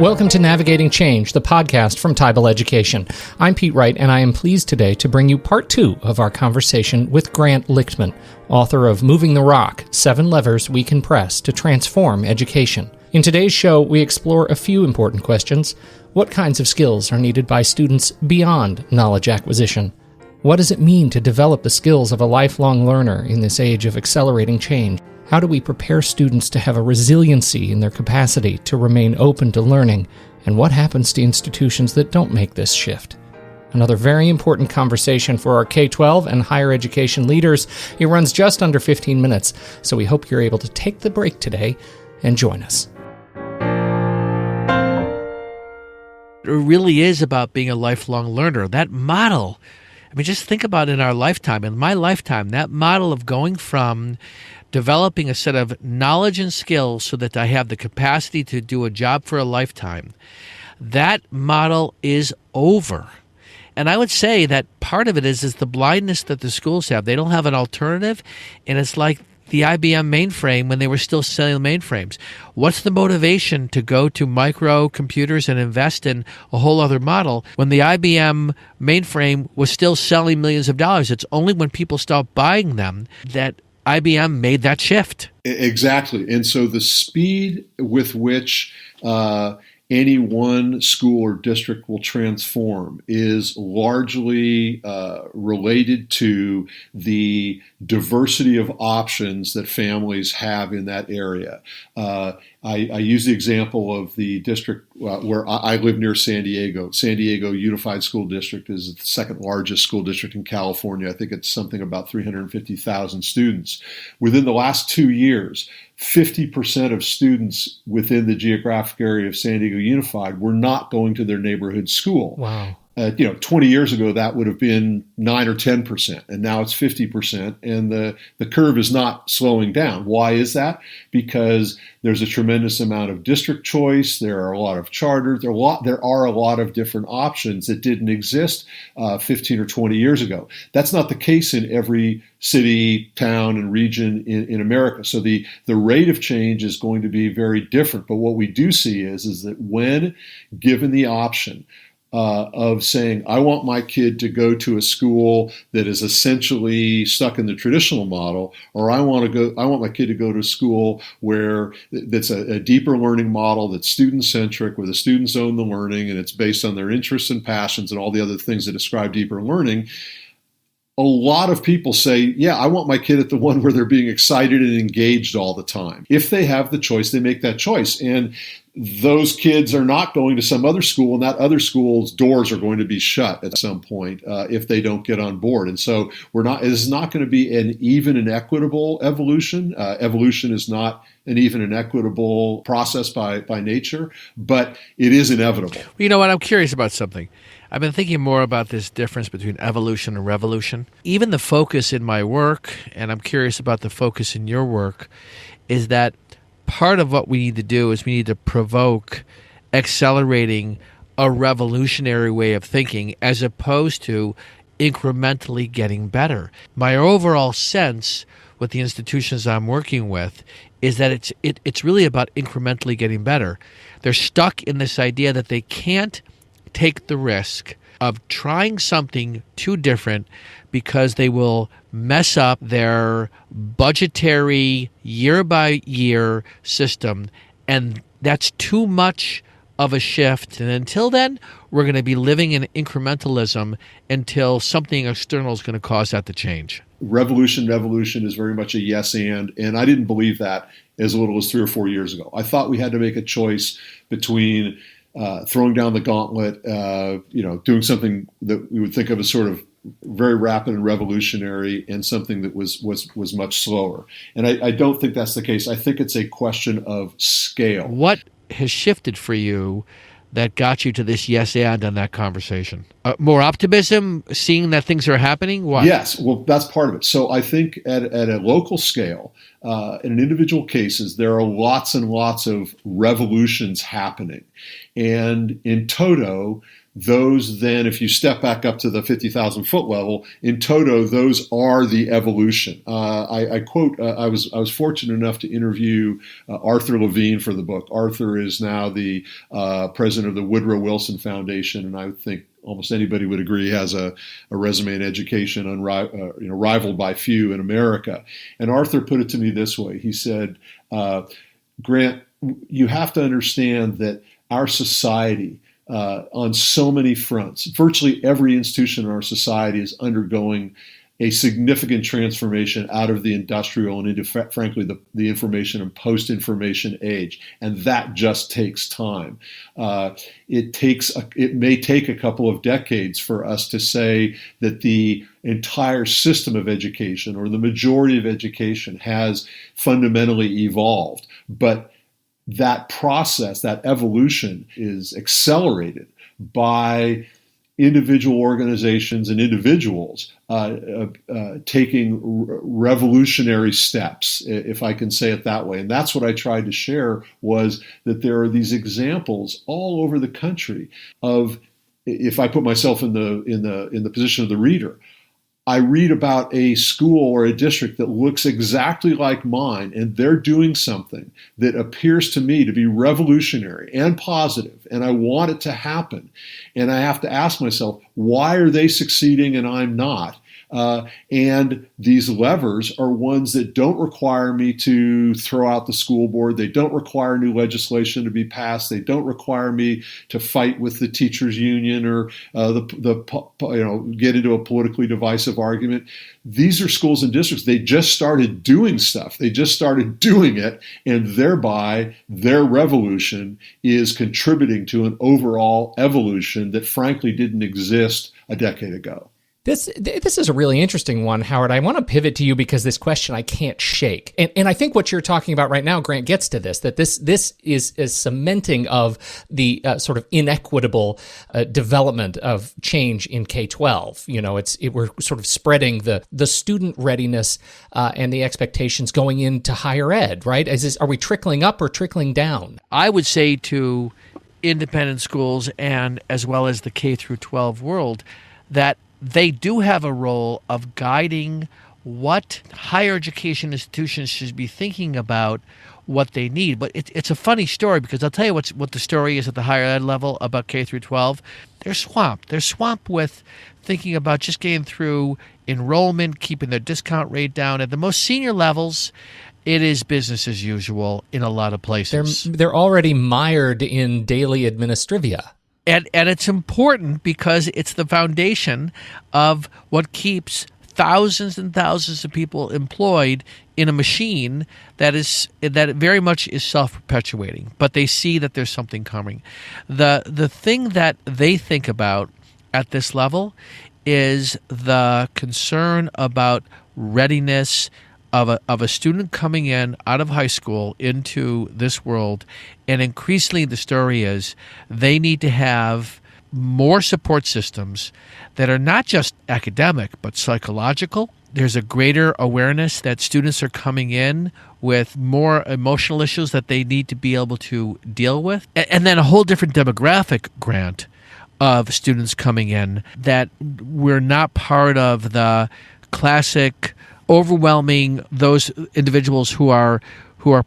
Welcome to Navigating Change, the podcast from Tybal Education. I'm Pete Wright, and I am pleased today to bring you part 2 of our conversation with Grant Lichtman, author of Moving the Rock, 7 Levers We Can Press to Transform Education. In today's show, we explore a few important questions. What kinds of skills are needed by students beyond knowledge acquisition? What does it mean to develop the skills of a lifelong learner in this age of accelerating change? How do we prepare students to have a resiliency in their capacity to remain open to learning? And what happens to institutions that don't make this shift? Another very important conversation for our K-12 and higher education leaders. It runs just under 15 minutes, so we hope you're able to take the break today and join us. It really is about being a lifelong learner. That model, just think about it in our lifetime. In my lifetime, that model of going from developing a set of knowledge and skills so that I have the capacity to do a job for a lifetime, that model is over. And I would say that part of it is the blindness that the schools have. They don't have an alternative, and it's like the IBM mainframe when they were still selling mainframes. What's the motivation to go to microcomputers and invest in a whole other model when the IBM mainframe was still selling millions of dollars? It's only when people stopped buying them that IBM made that shift. Exactly. And so the speed with which any one school or district will transform is largely related to the diversity of options that families have in that area. I use the example of the district where I live near San Diego. San Diego Unified School District is the second largest school district in California. I think it's something about 350,000 students. Within the last 2 years, 50% of students within the geographic area of San Diego Unified were not going to their neighborhood school. Wow. 20 years ago, that would have been 9 or 10%, and now it's 50%, and the curve is not slowing down. Why is that? Because there's a tremendous amount of district choice. There are a lot of charters. There are a lot of different options that didn't exist 15 or 20 years ago. That's not the case in every city, town, and region in America. So the rate of change is going to be very different. But what we do see is that when given the option of saying, I want my kid to go to a school that is essentially stuck in the traditional model, or I want my kid to go to a school where that's a deeper learning model that's student-centric, where the students own the learning and it's based on their interests and passions and all the other things that describe deeper learning. A lot of people say, yeah, I want my kid at the one where they're being excited and engaged all the time. If they have the choice, they make that choice. And those kids are not going to some other school, and that other school's doors are going to be shut at some point if they don't get on board. And so it is not going to be an even and equitable evolution. Evolution is not an even and equitable process by nature, but it is inevitable. Well, you know what? I'm curious about something. I've been thinking more about this difference between evolution and revolution. Even the focus in my work, and I'm curious about the focus in your work, is that part of what we need to do is we need to provoke accelerating a revolutionary way of thinking as opposed to incrementally getting better. My overall sense with the institutions I'm working with is that it's really about incrementally getting better. They're stuck in this idea that they can't take the risk of trying something too different because they will mess up their budgetary year-by-year system, and that's too much of a shift. And until then, we're going to be living in incrementalism until something external is going to cause that to change. Revolution is very much a yes and I didn't believe that as little as 3 or 4 years ago. I thought we had to make a choice between throwing down the gauntlet, doing something that we would think of as sort of very rapid and revolutionary, and something that was much slower. And I don't think that's the case. I think it's a question of scale. What has shifted for you that got you to this yes and on that conversation? More optimism, seeing that things are happening? What? Yes, well, that's part of it. So I think at a local scale, in individual cases, there are lots and lots of revolutions happening. And in toto, those then, if you step back up to the 50,000 foot level, in toto, those are the evolution. I quote, I was fortunate enough to interview Arthur Levine for the book. Arthur is now the president of the Woodrow Wilson Foundation, and I think almost anybody would agree has a resume in education rivaled by few in America. And Arthur put it to me this way. He said, Grant, you have to understand that our society, on so many fronts, virtually every institution in our society is undergoing a significant transformation out of the industrial and into, frankly, the information and post-information age. And that just takes time. It may take a couple of decades for us to say that the entire system of education or the majority of education has fundamentally evolved. But that process, that evolution, is accelerated by individual organizations and individuals taking revolutionary steps, if I can say it that way. And that's what I tried to share, was that there are these examples all over the country of, if I put myself in the position of the reader, I read about a school or a district that looks exactly like mine, and they're doing something that appears to me to be revolutionary and positive, and I want it to happen. And I have to ask myself, why are they succeeding and I'm not? And these levers are ones that don't require me to throw out the school board. They don't require new legislation to be passed. They don't require me to fight with the teachers union or get into a politically divisive argument. These are schools and districts. They just started doing stuff. They just started doing it, and thereby their revolution is contributing to an overall evolution that frankly didn't exist a decade ago. This is a really interesting one, Howard. I want to pivot to you because this question I can't shake. And I think what you're talking about right now, Grant, gets to this, that this is cementing of the sort of inequitable development of change in K-12. We're sort of spreading the student readiness and the expectations going into higher ed, right? Are we trickling up or trickling down? I would say to independent schools and as well as the K through 12 world that they do have a role of guiding what higher education institutions should be thinking about what they need. But it's a funny story, because I'll tell you what the story is at the higher ed level about K through 12. They're swamped. They're swamped with thinking about just getting through enrollment, keeping their discount rate down. At the most senior levels, it is business as usual in a lot of places. They're already mired in daily administrivia. And it's important because it's the foundation of what keeps thousands and thousands of people employed in a machine that very much is self-perpetuating. But they see that there's something coming. The thing that they think about at this level is the concern about readiness of a student coming in out of high school into this world. And increasingly the story is they need to have more support systems that are not just academic but psychological. There's a greater awareness that students are coming in with more emotional issues that they need to be able to deal with. And then a whole different demographic, Grant, of students coming in, that we're not part of the classic overwhelming those individuals who are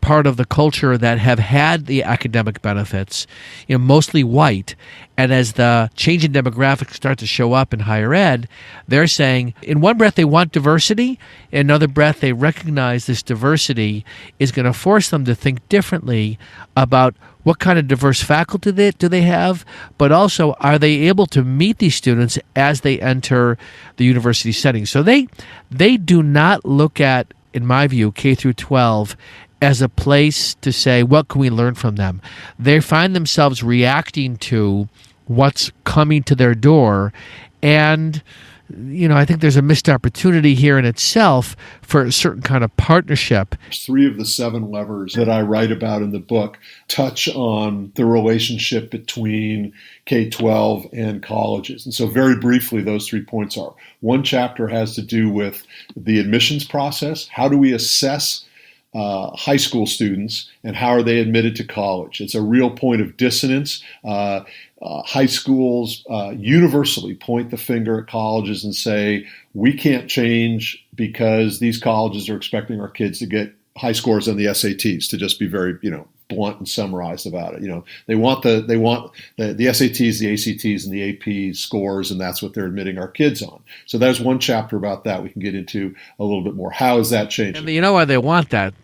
part of the culture that have had the academic benefits, mostly white. And as the change in demographics start to show up in higher ed, they're saying, in one breath, they want diversity. In another breath, they recognize this diversity is going to force them to think differently about what kind of diverse faculty do they have, but also are they able to meet these students as they enter the university setting. So they do not look at, in my view, K through 12 as a place to say, what can we learn from them? They find themselves reacting to what's coming to their door. And, I think there's a missed opportunity here in itself for a certain kind of partnership. 3 of the 7 levers that I write about in the book touch on the relationship between K-12 and colleges. And so very briefly, those 3 points are: one chapter has to do with the admissions process. How do we assess high school students, and how are they admitted to college? It's a real point of dissonance. high schools universally point the finger at colleges and say, we can't change because these colleges are expecting our kids to get high scores on the SATs, to just be very, blunt and summarized about it. They want the SATs, the ACTs, and the AP scores, and that's what they're admitting our kids on. So there's one chapter about that we can get into a little bit more. How is that changing? And you know why they want that?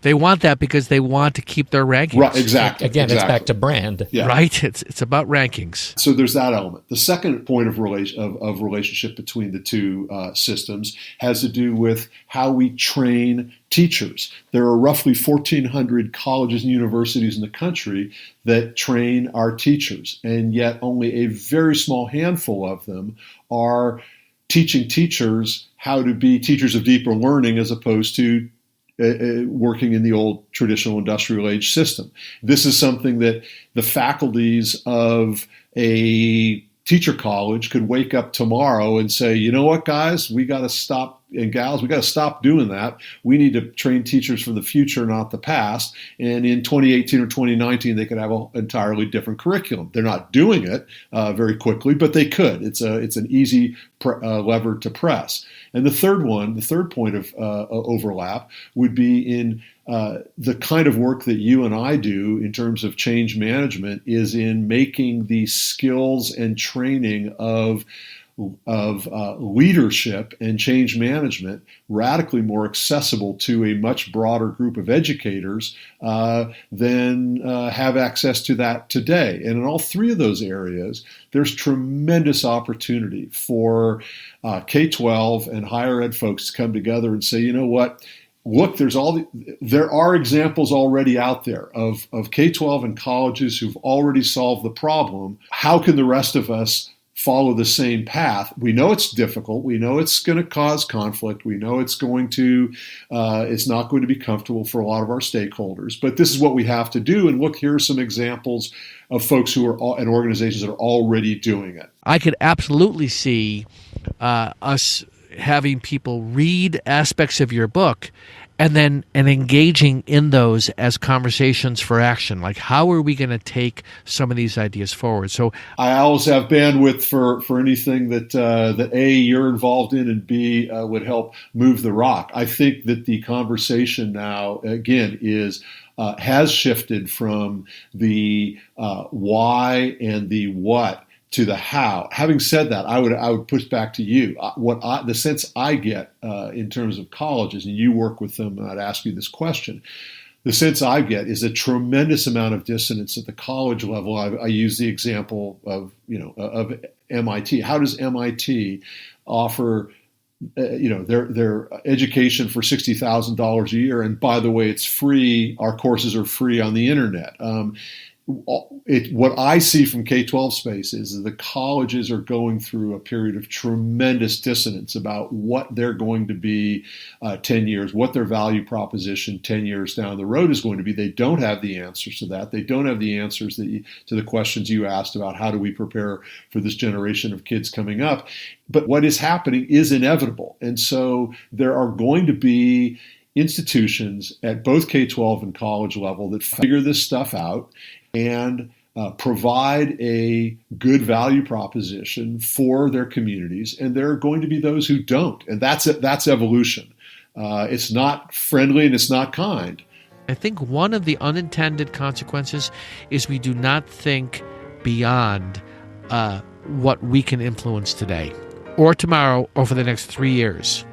They want that because they want to keep their rankings. Right, exactly. Again, exactly. It's back to brand. Yeah. Right? It's about rankings. So there's that element. The second point of relationship between the two systems has to do with how we train teachers. There are roughly 1,400 colleges and universities in the country that train our teachers, and yet only a very small handful of them are teaching teachers how to be teachers of deeper learning as opposed to working in the old traditional industrial age system. This is something that the faculties of a teacher college could wake up tomorrow and say, you know what, guys, we got to stop, and gals, we got to stop doing that. We need to train teachers for the future, not the past. And in 2018 or 2019, they could have an entirely different curriculum. They're not doing it very quickly, but they could. It's an easy lever to press. And the third point of overlap would be in the kind of work that you and I do in terms of change management is in making the skills and training of leadership and change management radically more accessible to a much broader group of educators than have access to that today. And in all three of those areas, there's tremendous opportunity for K-12 and higher ed folks to come together and say, you know what? Look, there are examples already out there of K-12 and colleges who've already solved the problem. How can the rest of us follow the same path? We know it's difficult. We know it's going to cause conflict. We know it's not going to be comfortable for a lot of our stakeholders. But this is what we have to do. And look, here are some examples of folks who are and organizations that are already doing it. I could absolutely see us having people read aspects of your book and engaging in those as conversations for action. Like, how are we going to take some of these ideas forward? So I always have bandwidth for anything that A, you're involved in, and B, would help move the rock. I think that the conversation now, again, has shifted from the why and the what to the how. Having said that, I would push back to you. The sense I get in terms of colleges, and you work with them, and I'd ask you this question. The sense I get is a tremendous amount of dissonance at the college level. I use the example of MIT. How does MIT offer their education for $60,000 a year? And by the way, it's free. Our courses are free on the internet. What I see from K-12 space is that the colleges are going through a period of tremendous dissonance about what they're going to be 10 years, what their value proposition 10 years down the road is going to be. They don't have the answers to that. They don't have the answers to the questions you asked about how do we prepare for this generation of kids coming up. But what is happening is inevitable. And so there are going to be institutions at both K-12 and college level that figure this stuff out and provide a good value proposition for their communities, and there are going to be those who don't, and that's evolution. It's not friendly and it's not kind. I think one of the unintended consequences is we do not think beyond what we can influence today or tomorrow or for the next 3 years.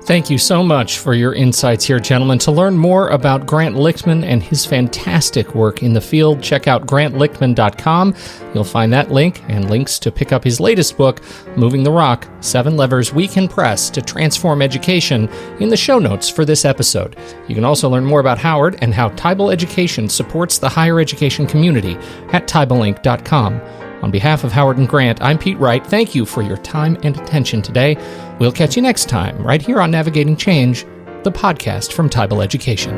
Thank you so much for your insights here, gentlemen. To learn more about Grant Lichtman and his fantastic work in the field, check out grantlichtman.com. You'll find that link and links to pick up his latest book, Moving the Rock, 7 Levers We Can Press to Transform Education, in the show notes for this episode. You can also learn more about Howard and how Tybal Education supports the higher education community at tybalinc.com. On behalf of Howard and Grant, I'm Pete Wright. Thank you for your time and attention today. We'll catch you next time, right here on Navigating Change, the podcast from Tybal Education.